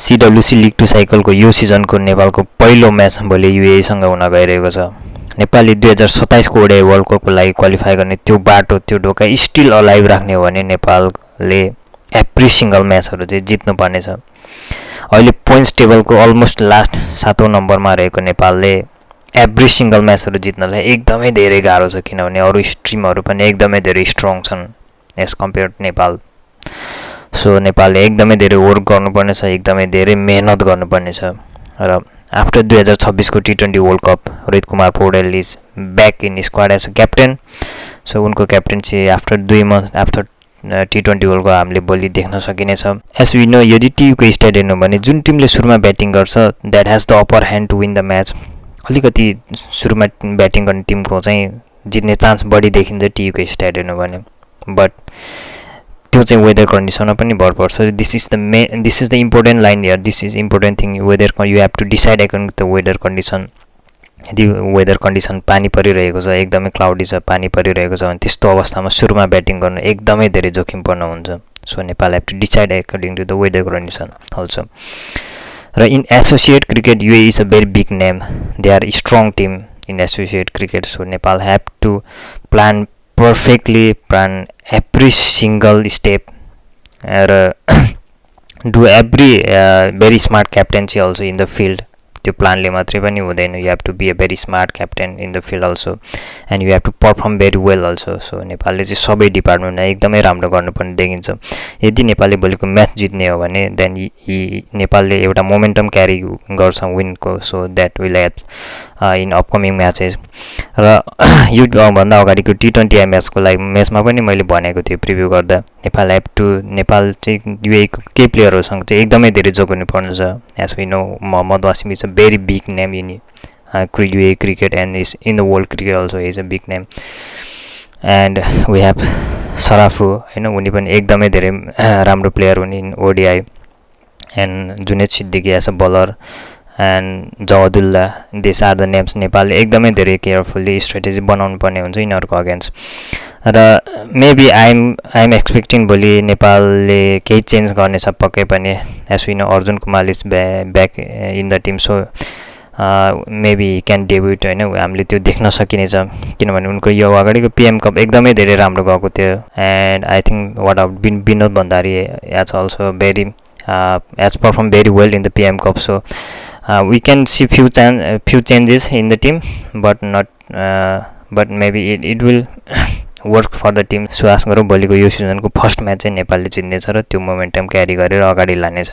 CWC league 2 साइकलको यो सिजनको नेपालको पहिलो म्याच भोलि युएईसँग हुन गइरहेको छ। नेपालले 2027को ओडिआई वर्ल्ड कपको लागि क्वालिफाई गर्ने त्यो बाटो त्यो ढोका स्टिल अलाइभ राख्ने हो भने नेपालले एभ्री सिंगल म्याचहरू चाहिँ जित्नुपर्ने छ। अहिले पोइन्ट्स टेबलको अलमोस्ट लास्ट 7औं नम्बरमा रहेको नेपालले एभ्री सिंगल म्याचहरू जित्नलाई एकदमै धेरै गाह्रो छ, किनभने अरू स्ट्रिमहरू पनि एकदमै धेरै स्ट्रङ छन् as compare to Nepal. So नेपालले एकदमै धेरै वर्क गर्नुपर्ने छ, एकदमै धेरै मेहनत गर्नुपर्ने छ। र आफ्टर 2026को T20 world cup Rohit Kumar Paudel is back in squad as a captain. So उनको captaincy after 2 month after T20 world cup हामीले भोलि देख्न सकिनेछ। एज वी नो, यदि टियुको स्ट्याट हेर्नु भने जुन टिमले सुरुमा ब्याटिङ गर्छ that has the upper hand to win the match. अलिकति सुरुमा ब्याटिङ गर्ने टिमको चाहिँ जित्ने चान्स बढी देखिन्छ टियुको स्ट्याट हेर्नु भने, बट त्यो चाहिँ वेदर कन्डिसनमा पनि भर पर्छ। This is the important line here, this is important thing. Whether you have to decide according to the weather condition. यदि वेदर कन्डिसन पानी परिरहेको छ, एकदमै क्लाउडी छ, पानी परिरहेको छ भने त्यस्तो अवस्थामा सुरुमा ब्याटिङ गर्नु एकदमै धेरै जोखिमपूर्ण हुन्छ। So Nepal have to decide according to the weather condition also. र in associate cricket UAE is a very big name, they are strong team in associate cricket. So Nepal have to plan perfectly, plan every single step, do every very smart captaincy also in the field. त्यो प्लानले मात्रै पनि हुँदैन, you have to be a very smart captain in the field also and you have to perform very well also. So नेपालले चाहिँ सबै डिपार्टमेन्टमा एकदमै राम्रो गर्नुपर्ने देखिन्छ। यदि नेपालले भोलिको म्याच जित्ने हो भने देन नेपालले एउटा मोमेन्टम क्यारी गर्छ विनको। So that will help in upcoming matches. र यो भन्दा अगाडिको T20 म्याचको लागि म्याचमा पनि मैले भनेको थिएँ प्रिभ्यू गर्दा, नेपाल चाहिँ युएईको केही प्लेयरहरूसँग चाहिँ एकदमै धेरै जोगाउनु पर्ने छ। As we know, Mohammad Wasim is a very big name in UAE cricket and is in the world cricket also is a big name. And we have Sarafu, उनी पनि एकदमै धेरै राम्रो प्लेयर हुन् in ODI, and Junaid Siddiqui as a bowler, and Jawadullah. These are the names. नेपालले एकदमै धेरै carefully strategy बनाउनु पर्ने हुन्छ यिनीहरूको अगेन्स्ट। र मेबी आइएम एक्सपेक्टिङ भोलि नेपालले केही चेन्ज गर्नेछ पक्कै पनि। As we know, Arjun Kumar is back in the team, so maybe can debut, हामीले त्यो देख्न सकिनेछ, किनभने उनको यो अगाडिको PM कप एकदमै धेरै राम्रो गएको थियो। And I think watch out Vinod Bhandari as also very has performed very well in the PM Cup. So we can see few changes in the team, but not but maybe it will work for the team. So आशा गरौँ भोलिको यो सिजनको first match चाहिँ नेपालले जित्नेछ र त्यो momentum क्यारी गरेर अगाडि लानेछ।